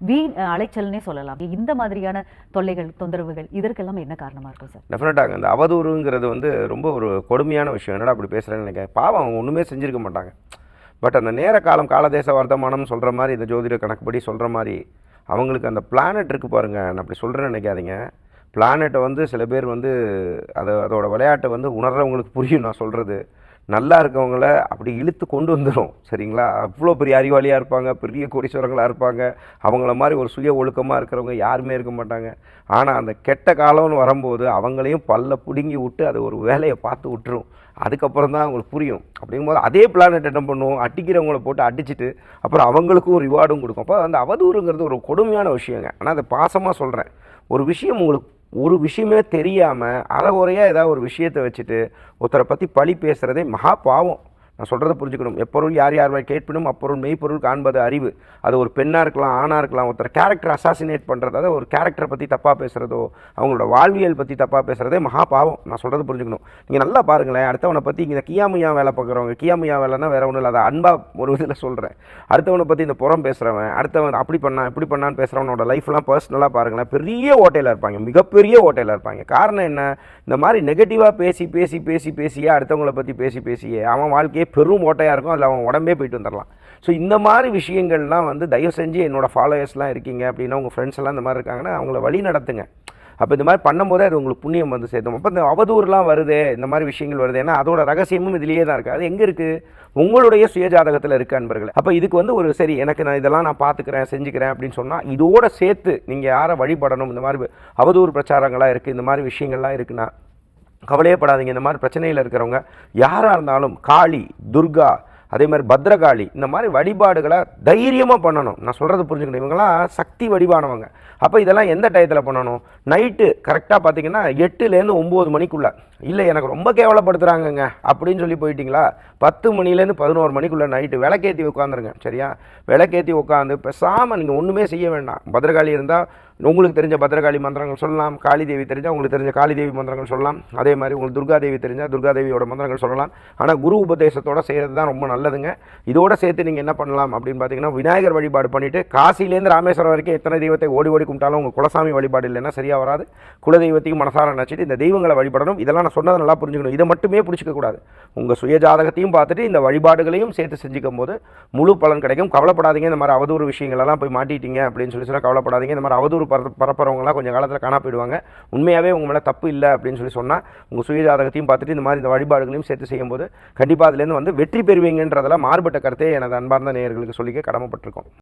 வீண் அலைச்சல்னே சொல்லலாம். இந்த மாதிரியான தொல்லைகள், தொந்தரவுகள் இதற்கெல்லாம் என்ன காரணமாக இருக்கும் சார்? டெஃபினட்டாக இந்த அவதூறுங்கிறது வந்து ரொம்ப ஒரு கொடுமையான விஷயம். என்னடா அப்படி பேசுகிறேன்னு நினைக்கிறேன். பாவம் அவங்க ஒன்றுமே செஞ்சுருக்க மாட்டாங்க. பட் அந்த நேர காலம் காலதேச வர்த்தமானம் சொல்கிற மாதிரி, இந்த ஜோதிட கணக்குப்படி சொல்கிற மாதிரி அவங்களுக்கு அந்த பிளானட் இருக்குது பாருங்கள். நான் அப்படி சொல்கிறேன்னு நினைக்காதீங்க. பிளானெட்டை வந்து சில பேர் வந்து அதோட விளையாட்டை வந்து உணர்றவங்களுக்கு புரியும் நான் சொல்கிறது. நல்லா இருக்கவங்கள அப்படி இழுத்து கொண்டு வந்துடும். சரிங்களா? அவ்வளோ பெரிய அறிவாளியாக இருப்பாங்க, பெரிய கோடீஸ்வரங்களாக இருப்பாங்க. அவங்கள மாதிரி ஒரு சுய ஒழுக்கமாக இருக்கிறவங்க யாருமே இருக்க மாட்டாங்க. ஆனால் அந்த கெட்ட காலம்னு வரும்போது அவங்களையும் பல்ல பிடுங்கி விட்டு அதை ஒரு வேலையை பார்த்து விட்டுரும். அதுக்கப்புறம் தான் அவங்களுக்கு புரியும். அப்படிங்கும்போது அதே பிளானட் என்ன பண்ணுவோம், அடிக்கிறவங்கள போட்டு அடிச்சுட்டு அப்புறம் அவங்களுக்கும் ரிவார்டும் கொடுக்கும். அப்போ அந்த அவதூறுங்கிறது ஒரு கொடுமையான விஷயங்க. ஆனால் அதை பாசமாக சொல்கிறேன். ஒரு விஷயம் உங்களுக்கு ஒரு விஷயமே தெரியாமல் அறகுறையாக ஏதாவது ஒரு விஷயத்தை வச்சுட்டு ஒருத்தரை பற்றி பழி பேசுகிறதே மகா பாவம். நான் சொல்கிறத புரிஞ்சுக்கணும். எப்பொருள் யார் யார் கேட்பினும் அப்பொருள் மெய்ப்பொருள் காண்பது அறிவு. அது ஒரு பெண்ணாக இருக்கலாம், ஆணாக இருக்கலாம். ஒருத்தர் கேரக்டர் அசாசினேட் பண்ணுறது, அதாவது ஒரு கேரக்டரை பற்றி தப்பாக பேசுகிறதோ அவங்களோட வாழ்வியல் பற்றி தப்பாக பேசுகிறதே மகா பாவம். நான் சொல்கிறது புரிஞ்சுக்கணும். நீங்கள் நல்லா பாருங்களேன். அடுத்தவனை பற்றி இந்த கியாமுயா வேலை பார்க்குறவங்க, கியாமுயா வேலைன்னா வேறு ஒன்றும் இல்லை, அதை அன்பாக ஒரு இதில் சொல்கிறேன். அடுத்தவனை பற்றி இந்த புறம் பேசுகிறவன், அடுத்தவன் அப்படி பண்ணான் இப்படி பண்ணான்னு பேசுகிறவனோட லைஃப்லாம் பர்சனலாக பாருங்களேன். பெரிய ஓட்டையில் இருப்பாங்க, மிகப்பெரிய ஓட்டையில் இருப்பாங்க. காரணம் என்ன? இந்த மாதிரி நெகட்டிவாக பேசியே அடுத்தவங்களை பற்றி பேசியே அவன் வாழ்க்கையே பெரும் ஓட்டையாக இருக்கும். அதில் அவன் உடம்பே போயிட்டு வந்துடலாம். ஸோ இந்த மாதிரி விஷயங்கள்லாம் வந்து தயவு செஞ்சு என்னோடய ஃபாலோவர்ஸ்லாம் இருக்கீங்க அப்படின்னா, உங்கள் ஃப்ரெண்ட்ஸ் எல்லாம் இந்த மாதிரி இருக்காங்கன்னா அவங்கள வழி நடத்துங்க. அப்போ இந்த மாதிரி பண்ணும்போதே அது உங்களுக்கு புண்ணியம் வந்து சேர்த்தோம். அப்போ இந்த அவதூறுலாம் வருது, இந்த மாதிரி விஷயங்கள் வருது, ஏன்னா அதோட ரகசியமும் இதுலேயே தான் இருக்குது. அது எங்கே இருக்குது? உங்களுடைய சுயஜாதகத்தில் இருக்குது அன்பர்களே. அப்போ இதுக்கு வந்து ஒரு சரி எனக்கு நான் இதெல்லாம் நான் பார்த்துக்கிறேன் செஞ்சுக்கிறேன் அப்படின்னு சொன்னால் இதோட சேர்த்து நீங்கள் யாரை வழிபடணும், இந்த மாதிரி அவதூறு பிரச்சாரங்களாக இருக்குது, இந்த மாதிரி விஷயங்கள்லாம் இருக்குன்னா கவலையே படாதீங்க. இந்த மாதிரி பிரச்சனையில் இருக்கிறவங்க யாராக இருந்தாலும் காளி, துர்கா, அதே மாதிரி பத்ரகாளி, இந்த மாதிரி வழிபாடுகளை தைரியமாக பண்ணணும். நான் சொல்கிறது புரிஞ்சுக்கணும். இவங்களாம் சக்தி வழிபானவங்க. அப்போ இதெல்லாம் எந்த டயத்தில் பண்ணணும்? நைட்டு கரெக்டாக பார்த்தீங்கன்னா 8லேருந்து 9 மணிக்குள்ளே. இல்லை எனக்கு ரொம்ப கேவலப்படுத்துகிறாங்கங்க அப்படின்னு சொல்லி போயிட்டீங்களா, 10 மணிலேருந்து 11 மணிக்குள்ளே நைட்டு விளக்கேற்றி உட்காந்துருங்க. சரியா? விளக்கேற்றி உட்காந்து பேசாமல் நீங்கள் ஒன்றுமே செய்ய வேண்டாம். பத்ரகாளி இருந்தால் உங்களுக்கு தெரிஞ்ச பத்ரகாளி மந்திரங்கள் சொல்லலாம். காளி தேவி தெரிஞ்சால் உங்களுக்கு தெரிஞ்ச காளி தேவி மந்திரங்கள் சொல்லலாம். அதே மாதிரி உங்களுக்கு துர்கா தேவி தெரிஞ்சால் துர்கா தேவியோட மந்திரங்கள் சொல்லலாம். ஆனால் குரு உபதேசத்தோடு செய்கிறது தான் ரொம்ப நல்லதுங்க. இதோட சேர்த்து நீங்கள் என்ன பண்ணலாம் அப்படின்னு பார்த்தீங்கன்னா, விநாயகர் வழிபாடு பண்ணிவிட்டு காசிலேருந்து ராமேஸ்வரம் வரைக்கும் எத்தனை தெய்வத்தை ஓடி ஓடி கும்பிட்டாலும் உங்கள் குலசாமி வழிபாடு இல்லைன்னா சரியாக வராது. குலதெய்வத்தையும் மனசார நினச்சிட்டு இந்த தெய்வங்களை வழிபடணும். இதெல்லாம் நான் சொன்னதை நல்லா புரிஞ்சுக்கணும். இதை மட்டுமே பிடிச்சிக்கக்கூடாது. உங்கள் சுயஜாதகத்தையும் பார்த்துட்டு இந்த வழிபாடுகளையும் சேர்த்து செஞ்சுக்கும் போது முழு பலன் கிடைக்கும். கவலைப்படாதீங்க. இந்த மாதிரி அவதூறு விஷயங்களெல்லாம் போய் மாட்டிட்டீங்க அப்படின்னு சொல்லி சொன்னால் கவலைப்படாதீங்க. இந்த மாதிரி அவதூறு பரப்புறவங்களாம் கொஞ்சம் காலத்தில் காணா போயிடுவாங்க. உண்மையாகவே உங்கள் மேலே தப்பு இல்லை அப்படின்னு சொல்லி சொன்னால் உங்கள் சுயஜாதகத்தையும் பார்த்துட்டு இந்த மாதிரி இந்த வழிபாடுகளையும் சேர்த்து செய்யும்போது கண்டிப்பாக அதுலேருந்து வந்து வெற்றி பெறுவீங்கன்றதில் மாறுபட்ட கருத்தை எனது அன்பார்ந்த நேயர்களுக்கு சொல்லிக்க கடமைப்பட்டிருக்கோம்.